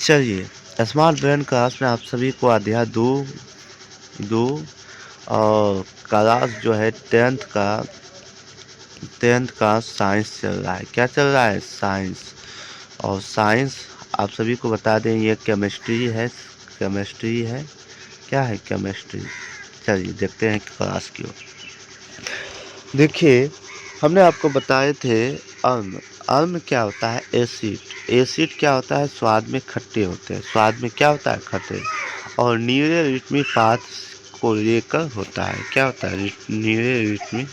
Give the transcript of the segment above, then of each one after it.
चलिए, smart brain class में आप सभी को अध्याय दो और क्लास जो है टेंथ का साइंस चल रहा है। क्या चल रहा है? साइंस। और साइंस आप सभी को बता दें, ये केमिस्ट्री है। क्या है केमिस्ट्री? चलिए देखते हैं क्लास की ओर। देखिए, हमने आपको बताए थे अम्ल क्या होता है? एसिड क्या होता है? स्वाद में खट्टे होते हैं। स्वाद में क्या होता है? खट्टे। और नीरे रिट्मी पाथ को लेकर होता है। क्या होता है? नीरे रिट्मी।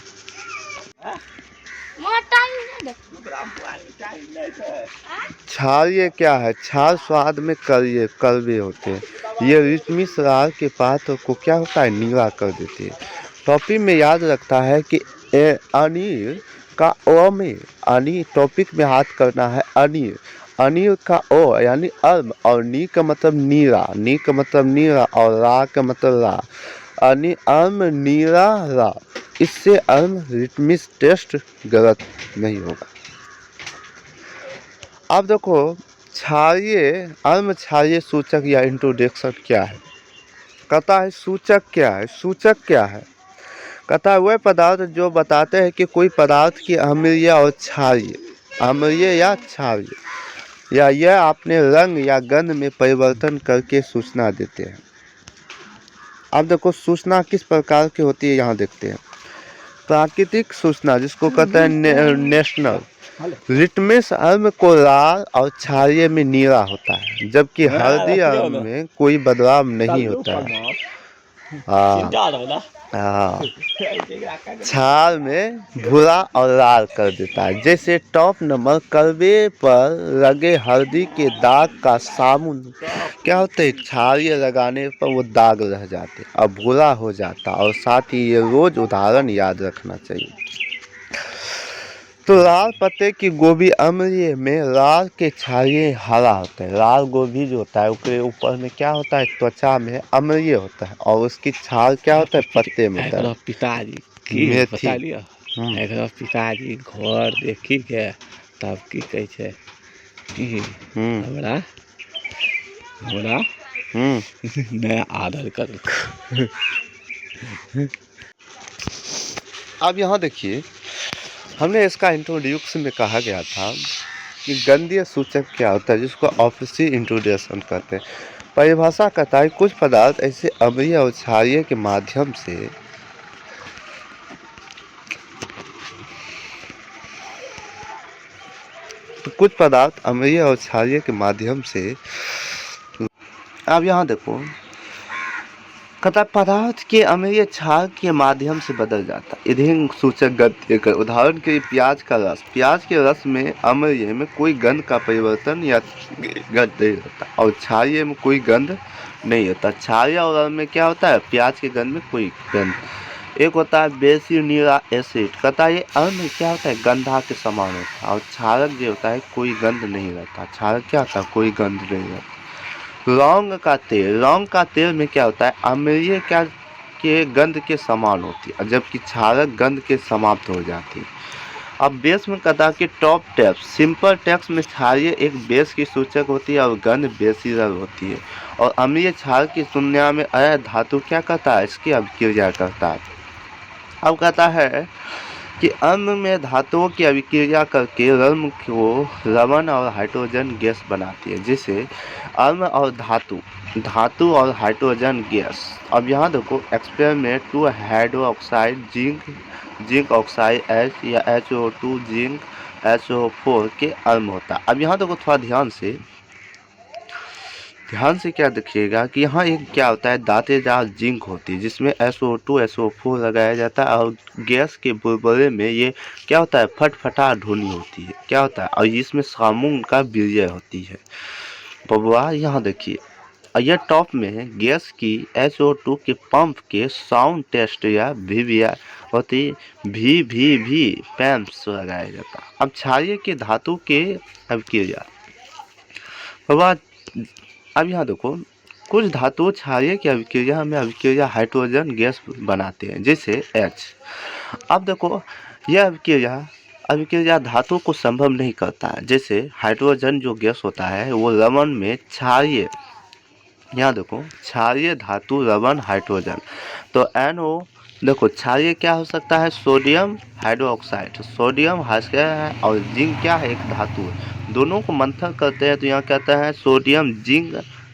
क्षारीय क्या है? क्षार स्वाद में कड़वे होते हैं। ये रिट्मी शराब के पात्र को क्या होता है? नीला कर देते हैं। टॉपिक में याद रखता है कि अनिल का ओ में टॉपिक में हाथ करना है। अनिल का ओ यानी अर्म और नी का मतलब नीरा और रा का मतलब रा। अर्म नीरा रा। इससे अर्म रिट्मिस टेस्ट गलत नहीं होगा। अब देखो, अर्म क्षारीय सूचक या इंट्रोडक्शन क्या है? कहता है सूचक क्या है? कहता है वह पदार्थ जो बताते हैं कि कोई पदार्थ की अम्लीय और क्षारीय या यह अपने रंग या गंध में परिवर्तन करके सूचना देते हैं। अब देखो, सूचना किस प्रकार की होती है यहाँ देखते हैं। प्राकृतिक सूचना जिसको कहते हैं नेशनल। रिट्मिस अर्म को लाल और क्षारीय में नीला होता है, जबकि हल्दी अर्म में कोई बदलाव नहीं होता है। क्षार में भूरा और लाल कर देता है। जैसे टॉप नंबर कड़वे पर लगे हल्दी के दाग का साबुन क्या होते है? क्षारीय लगाने पर वो दाग रह जाते और भूरा हो जाता। और साथ ही ये रोज उदाहरण याद रखना चाहिए। तो लाल पत्ते की गोभी अम्लीय में, लाल के क्षारीय हरा होता है। लाल गोभी जो होता है उसके ऊपर में क्या होता है? त्वचा में अम्लीय होता है और उसकी छाल क्या होता है? पत्ते में होता है। पिताजी की बता लिया पिताजी घर देखी के तब की कहे छे कि हमरा नया आदर कर। अब यहाँ देखिए, हमने इसका इंट्रोड्यूक्शन में कहा गया था कि गंधीय सूचक क्या होता है, जिसको ऑफिशियल इंट्रोडक्शन कहते हैं। परिभाषा कहता है कुछ पदार्थ ऐसे अम्लीय और क्षारीय के माध्यम से अब यहाँ देखो, कहता पदार्थ के अम्लीय क्षार के माध्यम से बदल जाता है। इधेन सूचक गंध देकर, उदाहरण के लिए प्याज के रस में अम्लीय में कोई गंध का परिवर्तन या गंध नहीं होता और क्षारीय में कोई गंध नहीं होता। क्षारीय और अर्म में क्या होता है? प्याज के गंध में कोई गंध। एक होता है बेसिनिला एसिड। कहता है ये अर्म में क्या होता है? गंधा के समान होता है और क्षारक जो होता है कोई गंध नहीं रहता। क्षारक क्या होता है? कोई गंध नहीं रहता। लौंग का तेल में क्या होता है? अम्लीय क्या के गंध के समान होती है, जबकि क्षारक गंध के समाप्त हो जाती है। अब बेस में कहता है कि टॉप टेप्स, सिंपल टेक्स्ट में क्षारीय एक बेस की सूचक होती है और गंध बेसिरल होती है। और अम्लीय क्षार की तुलना में अय धातु क्या करता है? इसकी अभिक्रिया करता है। अब कहता है कि अम्ल में धातुओं की अभिक्रिया करके रम को लवण और हाइड्रोजन गैस बनाती है, जिसे अम्ल और धातु और हाइड्रोजन गैस। अब यहाँ देखो, experiment 2 hydroxide zinc oxide H या HO2 जिंक HO4 के अम्ल होता है। अब यहाँ देखो, थोड़ा ध्यान से क्या देखिएगा कि यहाँ एक क्या होता है? दांतेदार जिंक होती है, जिसमें SO2 SO4 लगाया जाता है और गैस के बुलबुले में ये क्या होता है? फटफटा ध्वनि होती है। क्या होता है? और इसमें सामुन का वीर्य होती है। बबुआ यहाँ देखिए, यह टॉप में गैस की SO2 के पंप के साउंड टेस्ट या VVI होती भी पैम्प्स लगाया जाता है। अब क्षारीय के धातु के अभिक्रिया। बबुआ अब यहाँ देखो, कुछ धातु क्षारीय की अभिक्रिया में हाइड्रोजन गैस बनाते हैं, जैसे H। अब देखो, यह अभिक्रिया अभिक्रिया धातु को संभव नहीं करता है। जैसे हाइड्रोजन जो गैस होता है वो लवण में क्षारीय, यहाँ देखो क्षारीय धातु लवण हाइड्रोजन, तो NO देखो क्षारीय क्या हो सकता है, सोडियम हाइड्रोक्साइड, सोडियम हाइड्रोक्साइड है और जिंक क्या है, एक धातु है, दोनों को मंथन करते हैं तो यहाँ कहता है सोडियम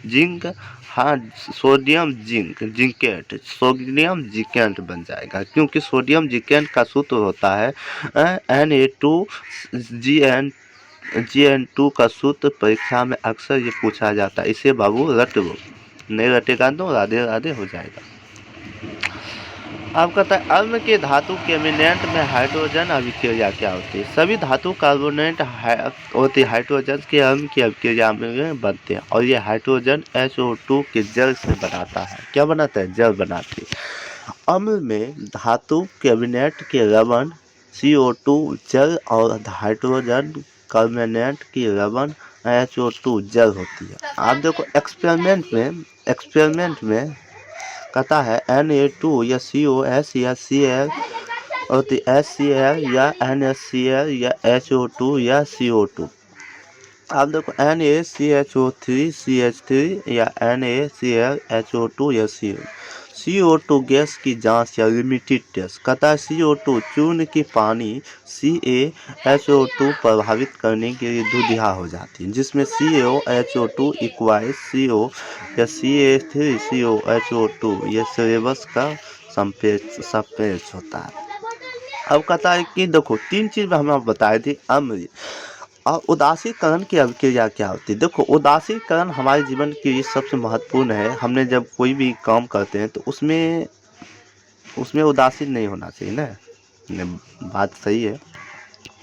जिंक हाँ सोडियम जिंकेट, सोडियम जिंकेट बन जाएगा, क्योंकि सोडियम जिंकेट का सूत्र होता है Na2Gn2 का सूत्र परीक्षा में अक्सर ये पूछा जाता है, इसे बाबू रट लो, नहीं रटेगा तो राधे राधे हो जाएगा। अब कहता है अम्ल के धातु केमिनेंट में हाइड्रोजन अभिक्रिया क्या होती है। सभी धातु कार्बोनेट होती है हाइड्रोजन के अम्ल की अभिक्रिया में बनते हैं और ये हाइड्रोजन HO2 के जल से बनाता है। क्या बनाता है, जल बनाती है। अम्ल में धातु केमिनेट के लवण CO2 जल और हाइड्रोजन कार्बोनेट की लवण HO2 जल होती है। आप देखो एक्सपेरिमेंट में कहता है Na2 या COS या Cl और HCl या NaCl या HO2 या CO2। आप देखो NaCHO3 CH3 या NaCl HO2 या CO2 गैस की जांच या लिमिटेड टेस्ट। कहता है CO2 चूर्ण की पानी CaHO2 प्रभावित करने के लिए दुधिया हो जाती है, जिसमें CaHO2 इक्वाइस CO या CH3COHO2 ये सिलेबस का सापेक्ष होता है। अब कहता है कि देखो तीन चीज हमें बताई थी, अम्ल और उदासीकरण की अभिक्रिया क्या होती है। देखो उदासीकरण हमारे जीवन के लिए सबसे महत्वपूर्ण है। हमने जब कोई भी काम करते हैं तो उसमें उदासीन नहीं होना चाहिए ना, बात सही है।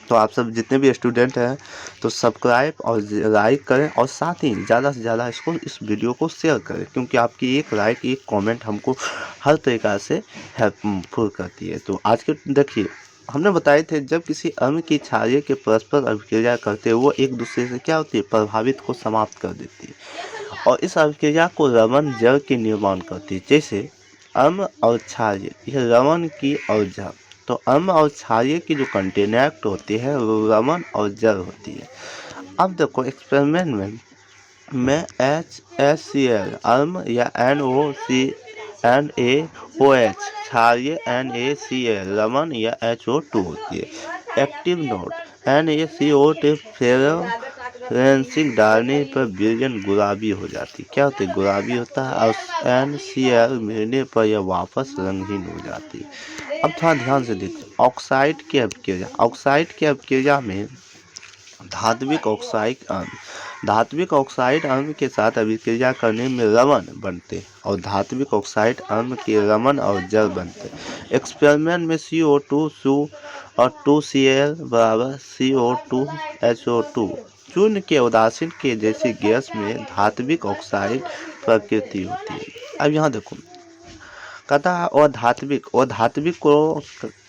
तो आप सब जितने भी स्टूडेंट हैं तो सब्सक्राइब और लाइक करें और साथ ही ज़्यादा से ज़्यादा इस वीडियो को शेयर करें, क्योंकि आपकी एक लाइक एक कमेंट हमको हर तरीक़ा से हेल्पफुल करती है। तो आज के देखिए हमने बताए थे जब किसी अम्ल की क्षारीय के परस्पर अभिक्रिया करते हैं वो एक दूसरे से क्या होती है, प्रभावित को समाप्त कर देती है और इस अभिक्रिया को लवण जल के निर्माण करती है। जैसे अम्ल और क्षारीय, यह लवण की और जल, तो अम्ल और क्षारीय की जो कंटेनेक्ट होती है वो लवण और जल होती है। अब देखो एक्सपेरिमेंट में HCl अम्ल या NaOH क्षारीय NaCl लवण या HO2 होती है। एक्टिव नोट NaCO2 फ्लोरेसेंस डालने पर विलयन गुलाबी हो जाती है। क्या होती है, गुलाबी होता है और NaCl मिलने पर यह वापस रंगहीन हो जाती है। अब थोड़ा ध्यान से देखिए ऑक्साइड की अभिक्रिया। ऑक्साइड की अभिक्रिया में धात्विक ऑक्साइड अम्ल के साथ अभिक्रिया करने में लवण बनते और धात्विक ऑक्साइड अम्ल के लवण और जल बनते। एक्सपेरिमेंट में CO2 और 2Cl बराबर CO2HO2 चूर्ण के उदासीन के जैसी गैस में धात्विक ऑक्साइड प्रकृति होती है। अब यहाँ देखो कहता है और धात्विक को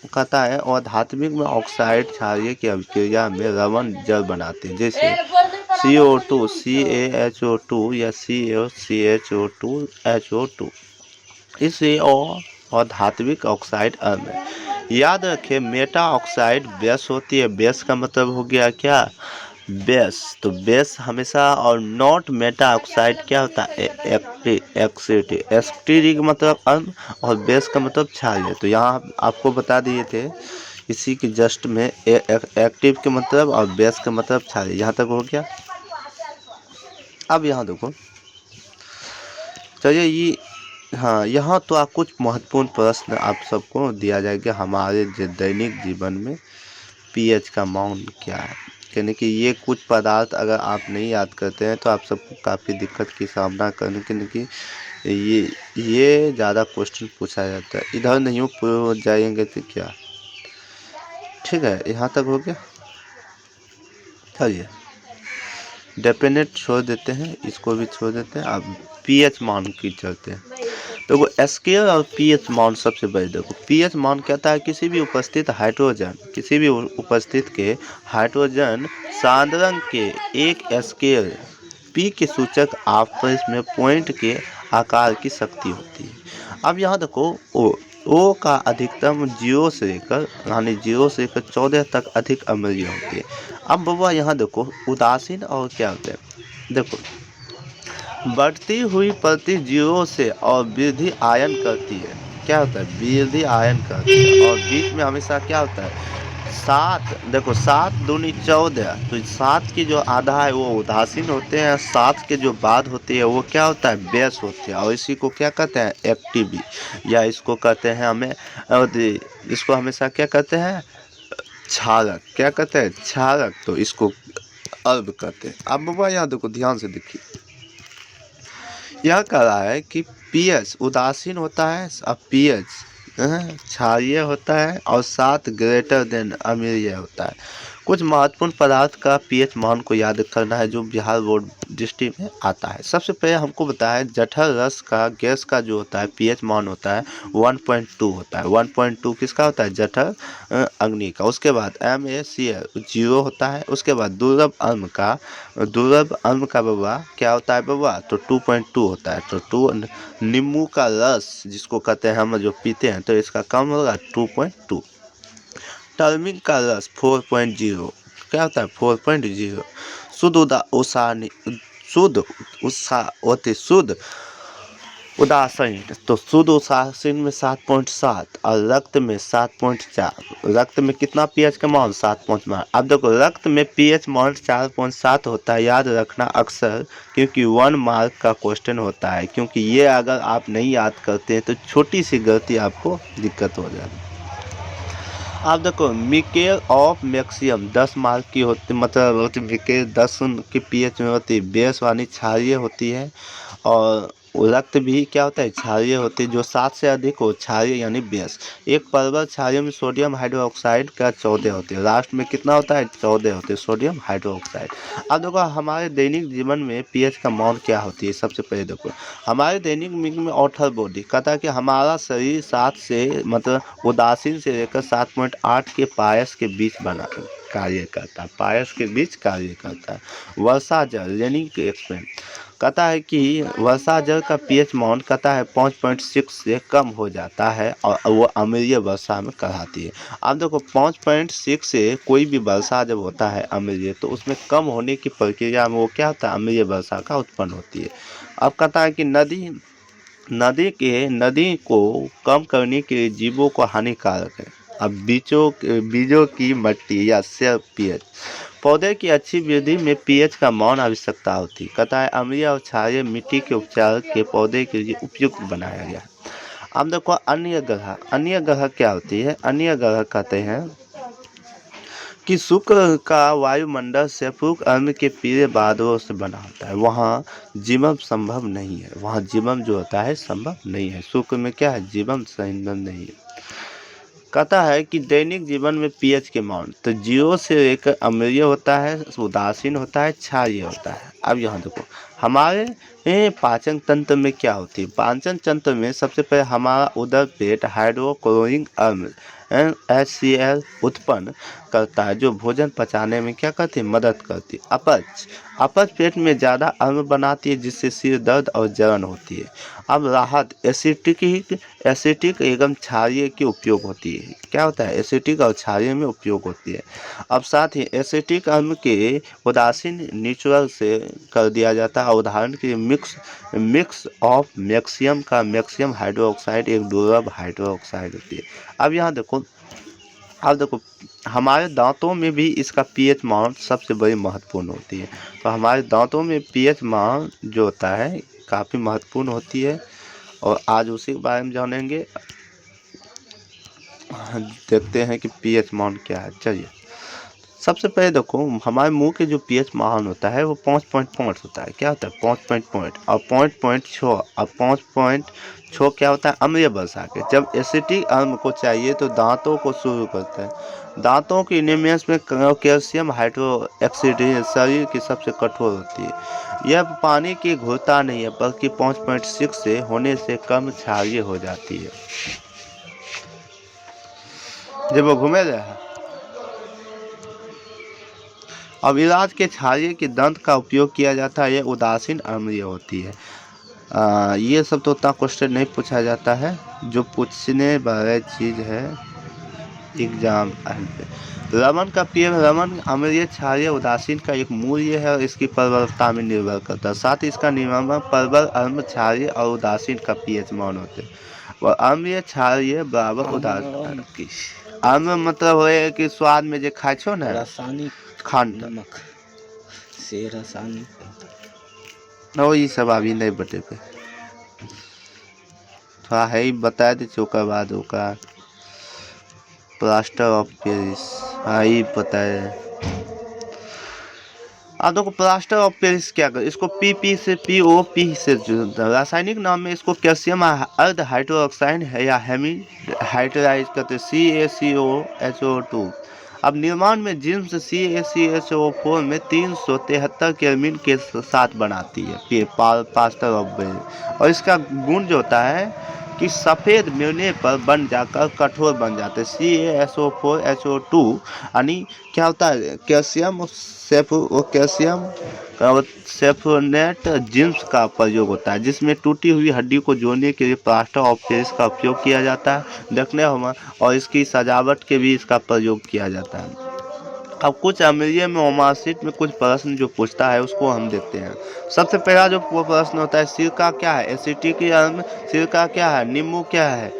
कहता है और धात्विक में ऑक्साइड क्षारीय की अभिक्रिया में लवण जल बनाते हैं, जैसे CO2 CaHO2 या CaCHO2 HO2। इसे और धात्विक ऑक्साइड अम्ल। याद रखें मेटा ऑक्साइड बेस होती है। बेस का मतलब हो गया क्या, बेस, तो बेस हमेशा, और नॉट मेटा ऑक्साइड क्या होता है, एक्सिटी का मतलब अम्ल और बेस का मतलब क्षारीय। तो यहाँ आपको बता दिए थे इसी के जस्ट में एक्टिव के मतलब और बेस का मतलब क्षारीय। यहाँ तक हो गया। अब यहाँ देखो चलिए ये हाँ यहाँ तो आप कुछ महत्वपूर्ण प्रश्न आप सबको दिया जाएगा हमारे दैनिक जीवन में pH का मान क्या है, यानी कि ये कुछ पदार्थ अगर आप नहीं याद करते हैं तो आप सबको काफ़ी दिक्कत की सामना करने के ये ज़्यादा क्वेश्चन पूछा जाता है। इधर नहीं हो जाएंगे तो क्या, ठीक है। यहाँ तक हो गया। चलिए डेफिनेट छोड़ देते हैं, इसको भी छोड़ देते हैं। अब pH मान की चलते हैं। देखो स्केल और pH मान सबसे बड़े। देखो pH मान कहता है किसी भी उपस्थित के हाइड्रोजन सांद्रण के एक स्केल P के सूचक आपस में पॉइंट के आकार की शक्ति होती है। अब यहाँ देखो ओ का अधिकतम 0 से लेकर यानी 0 से लेकर 14 तक अधिक अम्लीय होती है। अब बबुआ यहाँ देखो उदासीन और क्या होता है, देखो बढ़ती हुई प्रति 0 से और वृद्धि आयन करती है। क्या होता है, वृद्धि आयन करती है। और बीच में हमेशा क्या होता है, 7, देखो 7 दूनी 14, तो 7 की जो आधा है वो उदासीन होते हैं, 7 के जो बाद होती है वो क्या होता है, बेस होते हैं। और इसी को क्या कहते हैं, एक्टिव, या इसको कहते हैं हमें इसको हमेशा क्या कहते हैं, क्षारक। क्या कहते हैं, क्षारक। तो इसको अर्ब कहते हैं। अब बाबा यहाँ देखो ध्यान से देखिए, यह कह रहा है कि पीएच उदासीन होता है, अब पीएच क्षारीय होता है, और 7 ग्रेटर देन अम्लीय होता है। कुछ महत्वपूर्ण पदार्थ का पीएच मान को याद करना है जो बिहार बोर्ड डिस्ट्रिक्ट में आता है। सबसे पहले हमको बताया जठर रस का गैस का जो होता है पीएच मान होता है 1.2 होता है। 1.2 किसका होता है, जठर अग्नि का। उसके बाद MaCl 0 होता है। उसके बाद दुर्लभ अम्ल का बबुआ क्या होता है बबुआ, तो 2.2 होता है। तो 2 नींबू का रस जिसको कहते हैं हम जो पीते हैं तो इसका कम होगा 2.2। टर्मिक का रस 4.0 क्या होता है, 4.0। शुद्ध उदासीन, तो शुद्ध उदासीन में 7.7 और रक्त में 7.4। रक्त में कितना पीएच का मान, 7.4। अब देखो रक्त में पीएच मान 4.7 होता है, याद रखना अक्सर, क्योंकि 1 मार्क का क्वेश्चन होता है। क्योंकि ये अगर आप नहीं याद करते हैं तो छोटी सी गलती आपको दिक्कत हो जाती है। अब देखो मिकेल ऑफ मैक्सियम 10 मार्क की होती, मतलब होती मिकेल 10 की पीएच में होती है। बेस वाली क्षारीय होती है, और रक्त भी क्या होता है, क्षारीय होती है। जो 7 से अधिक हो क्षारीय यानी बेस। एक परवल क्षारीय में सोडियम हाइड्रोक्साइड का 14 होते हैं। लास्ट में कितना होता है, 14 होते हैं सोडियम हाइड्रोक्साइड। अब देखो हमारे दैनिक जीवन में पीएच का मान क्या होती है। सबसे पहले देखो हमारे दैनिक जीवन में ऑथर बॉडी कहता है कि हमारा शरीर 7 से मतलब उदासीन से लेकर 7.8 के पायस के बीच बना कार्य करता है, पायस के बीच कार्य करता है। वर्षा जल यानी कि एक्सपेंड कहता है कि वर्षा जल का पीएच मान कहता है 5.6 से कम हो जाता है, और वो अम्लीय वर्षा में कहलाती है। अब देखो 5.6 से कोई भी वर्षा जब होता है अम्लीय, तो उसमें कम होने की प्रक्रिया में वो क्या होता है, अम्लीय वर्षा का उत्पन्न होती है। अब कहता है कि नदी को कम करने के लिए जीवों को हानिकारक है। अब बीजों की मट्टी या सेल्फ पीएच, पौधे की अच्छी वृद्धि में पीएच का मान आवश्यकता होती है। कहता है अम्लीय और क्षारीय मिट्टी के उपचार के पौधे के लिए उपयुक्त बनाया गया। अब देखो अन्य ग्रह क्या होती है, अन्य ग्रह कहते हैं कि शुक्र का वायुमंडल से पूर्ण अम्ल के पीले बादलों से बना होता है। वहाँ जीवन संभव नहीं है, वहाँ जीवन जो होता है संभव नहीं है। शुक्र में क्या है, जीवन संभव नहीं है। कहता है कि दैनिक जीवन में पीएच के मान तो 0 से लेकर अम्लीय होता है, उदासीन होता है, क्षारीय होता है। अब यहाँ देखो हमारे पाचन तंत्र में क्या होती है। पाचन तंत्र में सबसे पहले हमारा उदर पेट हाइड्रोक्लोरिक अम्ल HCl उत्पन्न करता है, जो भोजन पचाने में क्या करती है, मदद करती है। अपच पेट में ज़्यादा अम्ल बनाती है, जिससे सिर दर्द और जलन होती है। अब राहत एसिटिक एवं क्षारीय की उपयोग होती है। क्या होता है, एसिटिक और क्षारीय में उपयोग होती है। अब साथ ही एसिटिक अम्ल के उदासीन नेचुरल से कर दिया जाता है। उदाहरण के लिए मिक्स ऑफ मैक्सियम का मैक्सियम हाइड्रोक्साइड एक दुर्लभ हाइड्रोक्साइड होती है। अब यहाँ देखो हमारे दांतों में भी इसका पीएच मान सबसे बड़ी महत्वपूर्ण होती है। तो हमारे दांतों में पीएच मान जो होता है काफ़ी महत्वपूर्ण होती है, और आज उसी के बारे में जानेंगे। देखते हैं कि पीएच मान क्या है। चलिए सबसे पहले देखो हमारे मुंह के जो पीएच मान होता है वो 5.5 होता है। क्या होता है, 5.5 और 5.6 और 5.6 क्या होता है, अम्लीय वर्षा के। जब एसिटिक अम्ल को चाहिए तो दांतों को शुरू करते हैं। दांतों की इनेमियस में कैल्शियम हाइड्रोक्साइड शरीर की सबसे कठोर होती है। यह पानी की घुलता नहीं है, बल्कि 5.6 से होने से कम क्षारीय हो जाती है। जब वो घूमे रहे अब इलाज के क्षारीय के दंत का उपयोग किया जाता है, यह उदासीन अम्लीय होती है। ये सब तो उतना क्वेश्चन नहीं पूछा जाता है, जो पूछने वाला चीज़ है एग्जाम पे। रमन का पेड़ रमन अम्लीय क्षारीय उदासीन का एक मूल्य है और इसकी प्रबलता में निर्भर करता है। साथ ही इसका निर्माण प्रबल अम्ल क्षारीय और उदासीन का पीएच मान होते हैं। और अम्लीय क्षारीय बराबर उदासीन। अम्ल मतलब है कि स्वाद में जो खाए छो ना रासायनिक खंड नमक से रासायनिक वो ये सब अभी नहीं बटे पे थोड़ा है ही बता दे ओकर बाद ओका प्लास्टर ऑफ पेरिस हाँ ये पता है। अब देखो प्लास्टर ऑफ पेरिस क्या कर इसको पीपी से पीओपी से रासायनिक नाम में इसको कैल्शियम अर्ध हाइड्रोक्साइड है या हेमी हाइड्राइज करते CaCO2। अब निर्माण में जिम्स CaCO4 में 373 केल्विन के साथ बनाती है प्लास्टर ऑफ पेरिस। और इसका गुण जो होता है कि सफ़ेद मिलने पर बन जाकर कठोर बन जाते हैं। CaSO4HO2 यानी क्या होता है कैल्शियम सेफ्रोनेट जिम्स का प्रयोग होता है, जिसमें टूटी हुई हड्डी को जोड़ने के लिए प्लास्टर ऑफ पेरिस का उपयोग किया जाता है देखने होगा। और इसकी सजावट के भी इसका प्रयोग किया जाता है। अब कुछ अम्लीय में ओमासिट में कुछ प्रश्न जो पूछता है उसको हम देखते हैं। सबसे पहला जो प्रश्न होता है सिरका क्या है एसिटिक अम्ल, सिरका क्या है नींबू क्या है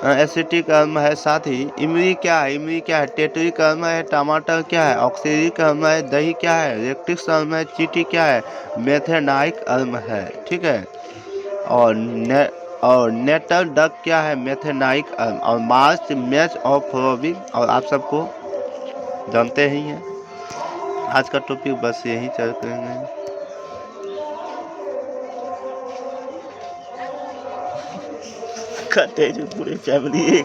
एसिटिक अम्ल है। साथ ही इमली क्या है, इमली क्या है टेट्रिक अम्ल है। टमाटर क्या है ऑक्सेलिक अम्ल है। दही क्या है रेक्टिक अम्ल है। चींटी क्या है मेथेनाइक अम्ल है। ठीक है। और नेटल डक क्या है मेथेनाइक अम्ल। और मार्च मैच और फ्लोबिन और आप सबको जानते ही हैं। आज का टॉपिक बस यही चल करेंगे। खाते जो पूरे फैमिली